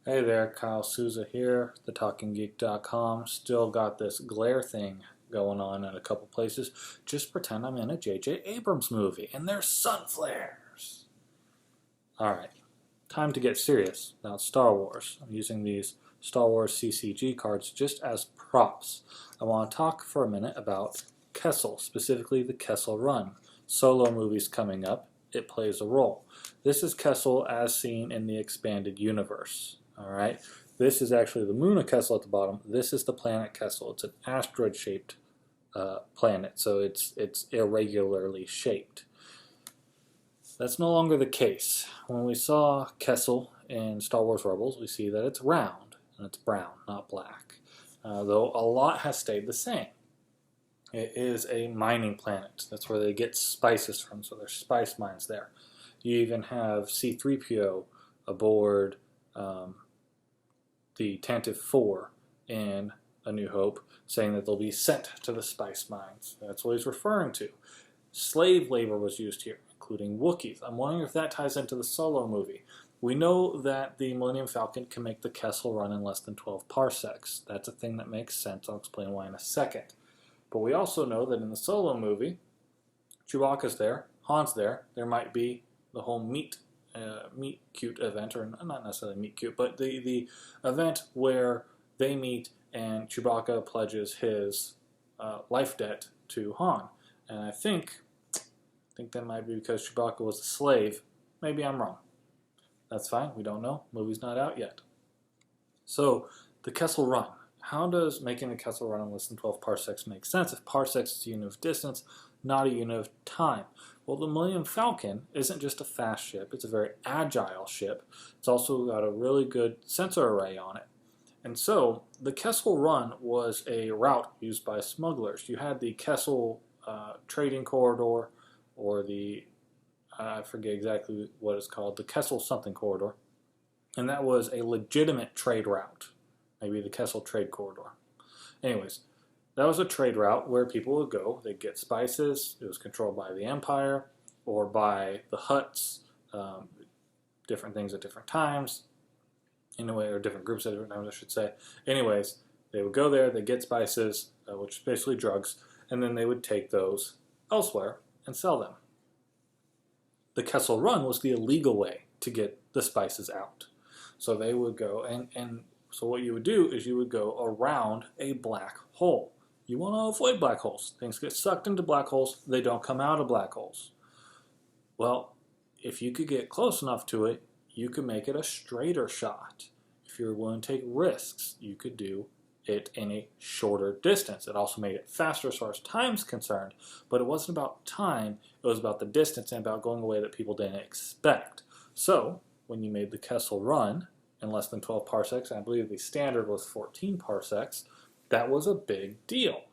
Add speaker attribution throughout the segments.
Speaker 1: Hey there, Kyle Souza here, thetalkinggeek.com. Still got this glare thing going on in a couple places. Just pretend I'm in a J.J. Abrams movie and there's sun flares. Alright, time to get serious. Now it's Star Wars. I'm using these Star Wars CCG cards just as props. I want to talk for a minute about Kessel, specifically the Kessel Run. Solo movies coming up, it plays a role. This is Kessel as seen in the expanded universe. Alright, this is actually the moon of Kessel at the bottom. This is the planet Kessel. It's an asteroid-shaped planet, so it's irregularly shaped. That's no longer the case. When we saw Kessel in Star Wars Rebels, we see that it's round, and it's brown, not black. Though a lot has stayed the same. It is a mining planet. That's where they get spices from, so there's spice mines there. You even have C-3PO aboard the Tantive 4 in A New Hope, saying that they'll be sent to the spice mines. That's what he's referring to. Slave labor was used here, including Wookiees. I'm wondering if that ties into the Solo movie. We know that the Millennium Falcon can make the Kessel Run in less than 12 parsecs. That's a thing that makes sense. I'll explain why in a second. But we also know that in the Solo movie, Chewbacca's there, Han's there. There might be the whole meet cute event, or not necessarily meet cute, but the event where they meet and Chewbacca pledges his life debt to Han. And I think that might be because Chewbacca was a slave. Maybe I'm wrong. That's fine. We don't know. Movie's not out yet. So the Kessel Run. How does making the Kessel Run in less than 12 parsecs make sense if parsecs is a unit of distance, not a unit of time? Well, the Millennium Falcon isn't just a fast ship. It's a very agile ship. It's also got a really good sensor array on it. And so the Kessel Run was a route used by smugglers. You had the Kessel trading corridor, or the, I forget exactly what it's called, the Kessel something corridor. And that was a legitimate trade route. Maybe the Kessel Trade Corridor. Anyways, that was a trade route where people would go. They'd get spices. It was controlled by the Empire or by the Hutts, different things at different times, anyway, or different groups at different times, I should say. Anyways, they would go there, they'd get spices, which is basically drugs, and then they would take those elsewhere and sell them. The Kessel Run was the illegal way to get the spices out. So they would go, and so what you would do is you would go around a black hole. You want to avoid black holes. Things get sucked into black holes. They don't come out of black holes. Well, if you could get close enough to it, you could make it a straighter shot. If you're willing to take risks, you could do it in a shorter distance. It also made it faster as far as time's concerned, but it wasn't about time. It was about the distance and about going a way that people didn't expect. So, when you made the Kessel Run in less than 12 parsecs, and I believe the standard was 14 parsecs, that was a big deal.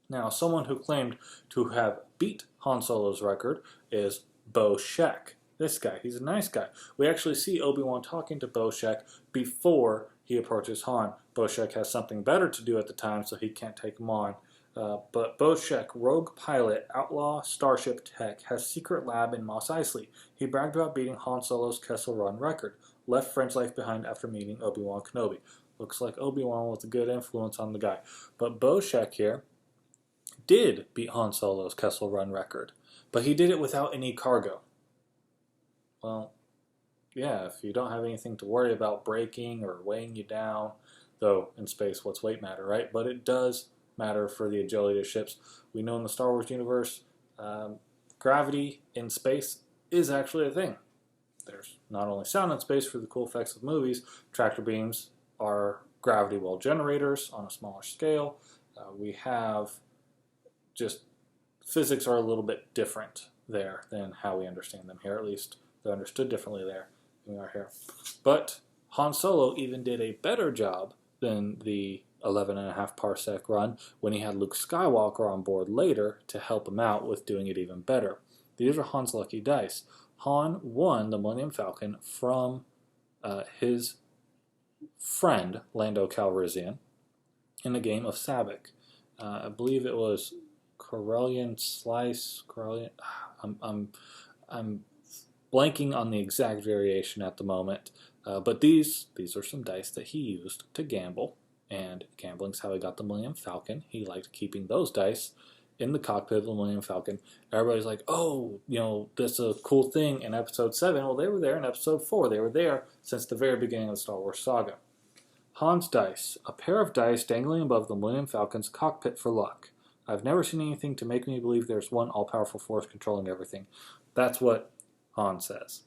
Speaker 1: Now, someone who claimed to have beat Han Solo's record is Bo Shek. This guy, he's a nice guy. We actually see Obi-Wan talking to Bo Shek before he approaches Han. Bo Shek has something better to do at the time, so he can't take him on. But Bo Shek, rogue pilot, outlaw starship tech, has secret lab in Mos Eisley. He bragged about beating Han Solo's Kessel Run record. Left French life behind after meeting Obi-Wan Kenobi. Looks like Obi-Wan was a good influence on the guy. But Bo Shek here did beat Han Solo's Kessel Run record, but he did it without any cargo. Well, yeah, if you don't have anything to worry about breaking or weighing you down, though in space, what's weight matter, right? But it does matter for the agility of ships. We know in the Star Wars universe, gravity in space is actually a thing. There's not only sound in space for the cool effects of movies, tractor beams are gravity well generators on a smaller scale. We have just physics are a little bit different there than how we understand them here. At least they're understood differently there than we are here. But Han Solo even did a better job than the 11.5 parsec run when he had Luke Skywalker on board later to help him out with doing it even better. These are Han's lucky dice. Han won the Millennium Falcon from his friend, Lando Calrissian, in a game of Sabacc. I believe it was Corellian Slice. I'm blanking on the exact variation at the moment, But these are some dice that he used to gamble, and gambling's how he got the Millennium Falcon. He liked keeping those dice in the cockpit of the Millennium Falcon. Everybody's like, oh, that's a cool thing in Episode 7. Well, they were there in Episode 4. They were there since the very beginning of the Star Wars saga. Han's dice, a pair of dice dangling above the Millennium Falcon's cockpit for luck. I've never seen anything to make me believe there's one all-powerful force controlling everything. That's what Han says.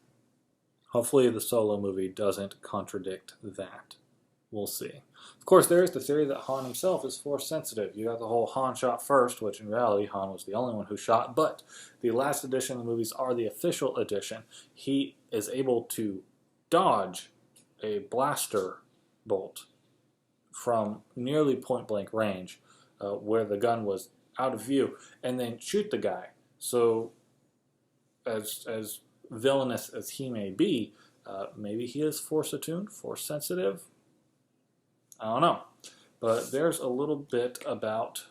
Speaker 1: Hopefully the Solo movie doesn't contradict that. We'll see. Of course, there is the theory that Han himself is force sensitive. You got the whole Han shot first, which in reality Han was the only one who shot, but the last edition of the movies are the official edition. He is able to dodge a blaster bolt from nearly point-blank range where the gun was out of view and then shoot the guy. So as villainous as he may be, maybe he is force attuned, force sensitive. I don't know. But there's a little bit about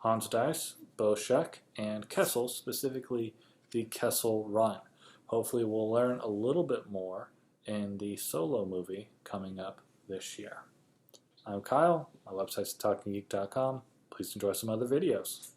Speaker 1: Han's dice, Boschek, and Kessel, specifically the Kessel Run. Hopefully we'll learn a little bit more in the Solo movie coming up this year. I'm Kyle. My website's talkinggeek.com. Please enjoy some other videos.